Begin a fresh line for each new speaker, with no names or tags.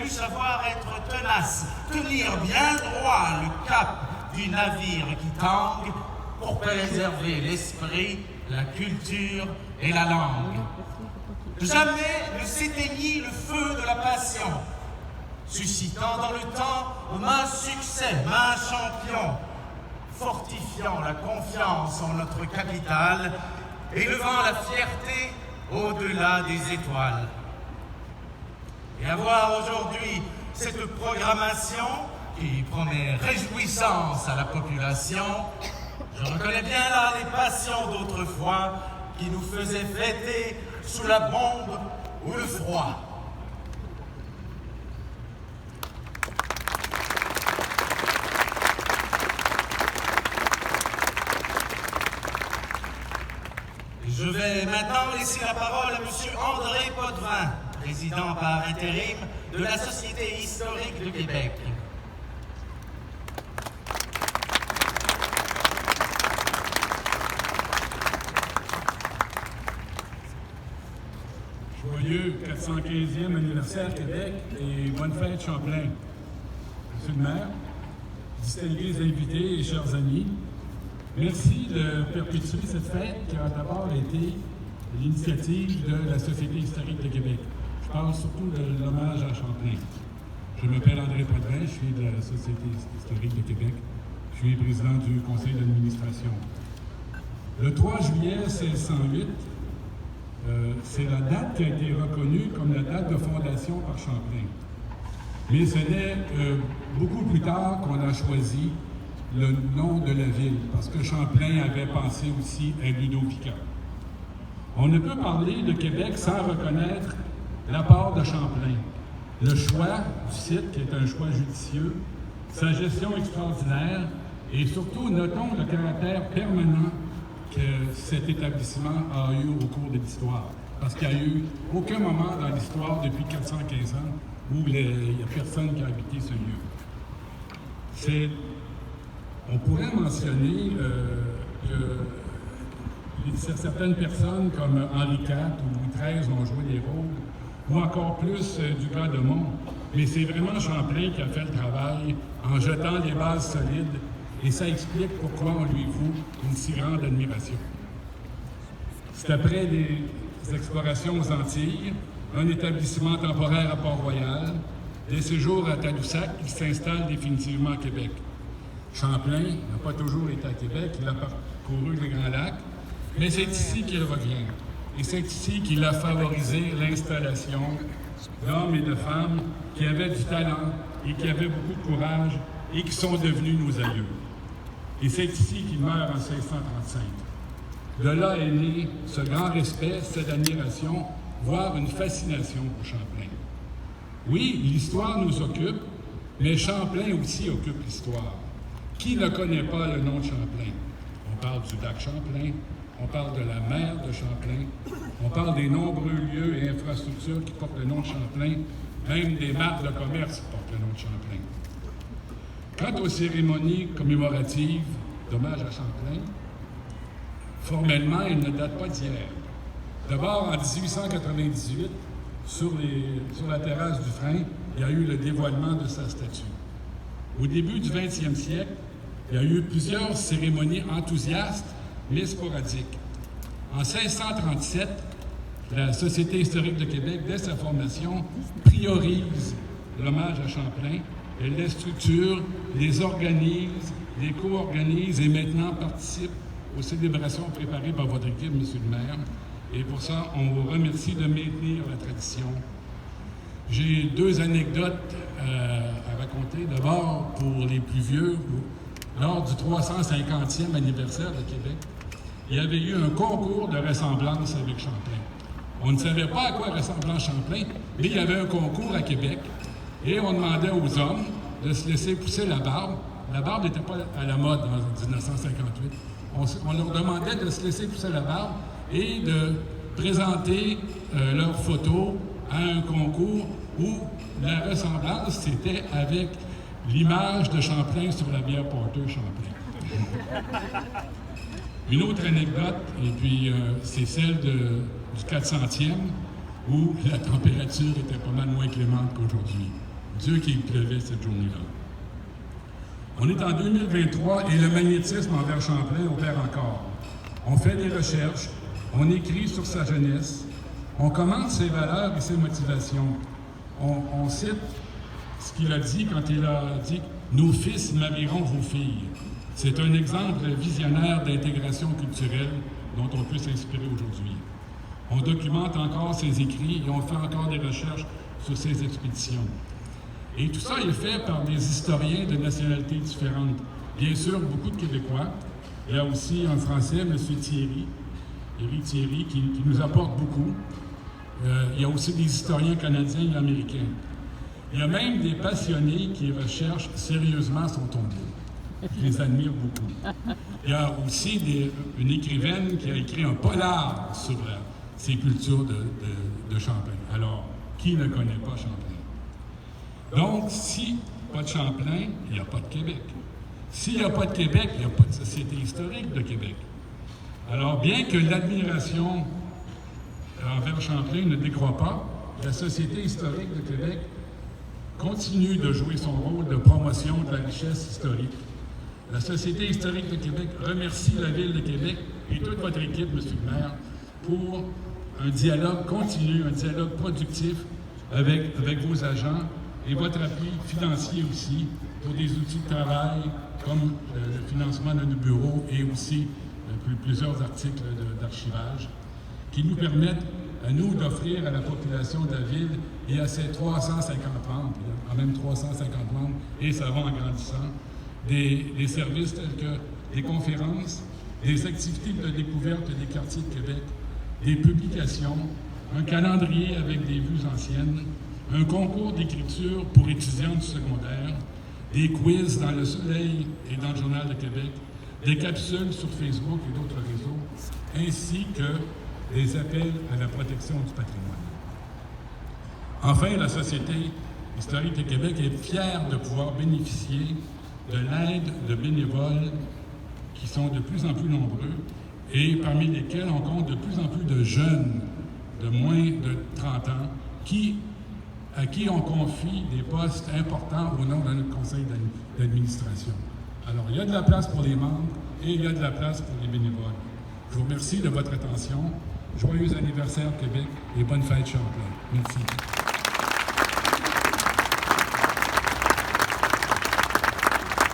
fallu savoir être tenace, tenir bien droit le cap du navire qui tangue pour préserver l'esprit, la culture et la langue. Jamais ne s'éteignit le feu de la passion, suscitant dans le temps maint succès, maint champion, fortifiant la confiance en notre capitale, élevant la fierté au-delà des étoiles. Et avoir aujourd'hui cette programmation qui promet réjouissance à la population, je reconnais bien là les passions d'autrefois qui nous faisaient fêter sous la bombe ou le froid. Je vais maintenant laisser la parole à M. André Potvin, président par intérim de la Société historique de Québec.
Joyeux 415e anniversaire Québec et bonne fête Champlain. Monsieur le maire, distingués invités et chers amis, merci de perpétuer cette fête qui a d'abord été l'initiative de la Société historique de Québec. Je parle surtout de l'hommage à Champlain. Je m'appelle André Potvin, je suis de la Société historique de Québec. Je suis président du conseil d'administration. Le 3 juillet 1608, c'est la date qui a été reconnue comme la date de fondation par Champlain. Mais ce n'est beaucoup plus tard qu'on a choisi le nom de la ville, parce que Champlain avait pensé aussi à Ludovica. On ne peut parler de Québec sans reconnaître l'apport de Champlain. Le choix du site, qui est un choix judicieux, sa gestion extraordinaire, et surtout, notons le caractère permanent que cet établissement a eu au cours de l'histoire. Parce qu'il n'y a eu aucun moment dans l'histoire depuis 415 ans où il n'y a personne qui a habité ce lieu. On pourrait mentionner que certaines personnes comme Henri IV ou Louis XIII ont joué des rôles, ou encore plus du gars de Mont. Mais c'est vraiment Champlain qui a fait le travail en jetant des bases solides, et ça explique pourquoi on lui voue une si grande admiration. C'est après des explorations aux Antilles, un établissement temporaire à Port-Royal, des séjours à Tadoussac qui s'installe définitivement à Québec. Champlain n'a pas toujours été à Québec, il a parcouru les Grands Lacs, mais c'est ici qu'il revient. Et c'est ici qu'il a favorisé l'installation d'hommes et de femmes qui avaient du talent et qui avaient beaucoup de courage et qui sont devenus nos aïeux. Et c'est ici qu'il meurt en 1635. De là est né ce grand respect, cette admiration, voire une fascination pour Champlain. Oui, l'histoire nous occupe, mais Champlain aussi occupe l'histoire. Qui ne connaît pas le nom de Champlain? On parle du lac Champlain, on parle de la mer de Champlain, on parle des nombreux lieux et infrastructures qui portent le nom de Champlain, même des marques de commerce qui portent le nom de Champlain. Quant aux cérémonies commémoratives d'hommage à Champlain, formellement, elles ne datent pas d'hier. D'abord, en 1898, sur la terrasse du Frein, il y a eu le dévoilement de sa statue. Au début du 20e siècle, il y a eu plusieurs cérémonies enthousiastes, mais sporadiques. En 1637, la Société historique de Québec, dès sa formation, priorise l'hommage à Champlain. Elle les structure, les organise, les co-organise et maintenant participe aux célébrations préparées par votre équipe, M. le maire. Et pour ça, on vous remercie de maintenir la tradition. J'ai deux anecdotes à raconter. D'abord, pour les plus vieux, lors du 350e anniversaire de Québec, il y avait eu un concours de ressemblance avec Champlain. On ne savait pas à quoi ressemblait Champlain, mais il y avait un concours à Québec et on demandait aux hommes de se laisser pousser la barbe. La barbe n'était pas à la mode en 1958. On leur demandait de se laisser pousser la barbe et de présenter leurs photos à un concours où la ressemblance, c'était avec l'image de Champlain sur la bière Porter Champlain. Une autre anecdote, et puis c'est celle du 400e, où la température était pas mal moins clémente qu'aujourd'hui. Dieu qu'il pleuvait cette journée-là. On est en 2023 et le magnétisme envers Champlain opère encore. On fait des recherches, on écrit sur sa jeunesse, on commente ses valeurs et ses motivations. On cite ce qu'il a dit quand il a dit « Nos fils marieront vos filles ». C'est un exemple visionnaire d'intégration culturelle dont on peut s'inspirer aujourd'hui. On documente encore ses écrits et on fait encore des recherches sur ses expéditions. Et tout ça est fait par des historiens de nationalités différentes. Bien sûr, beaucoup de Québécois. Il y a aussi un Français, M. Thierry, Éric Thierry, qui nous apporte beaucoup. Il y a aussi des historiens canadiens et américains. Il y a même des passionnés qui recherchent sérieusement son tombeau. Je les admire beaucoup. Il y a aussi une écrivaine qui a écrit un polar sur ces cultures de Champlain. Alors, qui ne connaît pas Champlain? Donc, s'il n'y a pas de Champlain, il n'y a pas de Québec. S'il n'y a pas de Québec, il n'y a pas de Société historique de Québec. Alors, bien que l'admiration envers Champlain ne décroît pas, la Société historique de Québec continue de jouer son rôle de promotion de la richesse historique. La Société historique de Québec remercie la Ville de Québec et toute votre équipe, M. le maire, pour un dialogue continu, un dialogue productif avec vos agents et votre appui financier aussi pour des outils de travail comme le financement de nos bureaux et aussi plusieurs articles d'archivage qui nous permettent à nous d'offrir à la population de la ville et à ses 350 membres, quand même 350 membres, et ça va en grandissant, des services tels que des conférences, des activités de découverte des quartiers de Québec, des publications, un calendrier avec des vues anciennes, un concours d'écriture pour étudiants du secondaire, des quiz dans Le Soleil et dans le Journal de Québec, des capsules sur Facebook et d'autres réseaux, ainsi que des appels à la protection du patrimoine. Enfin, la Société historique de Québec est fière de pouvoir bénéficier de l'aide de bénévoles qui sont de plus en plus nombreux et parmi lesquels on compte de plus en plus de jeunes de moins de 30 ans à qui on confie des postes importants au nom de notre conseil d'administration. Alors, il y a de la place pour les membres et il y a de la place pour les bénévoles. Je vous remercie de votre attention. Joyeux anniversaire Québec et bonne fête Champlain. Merci.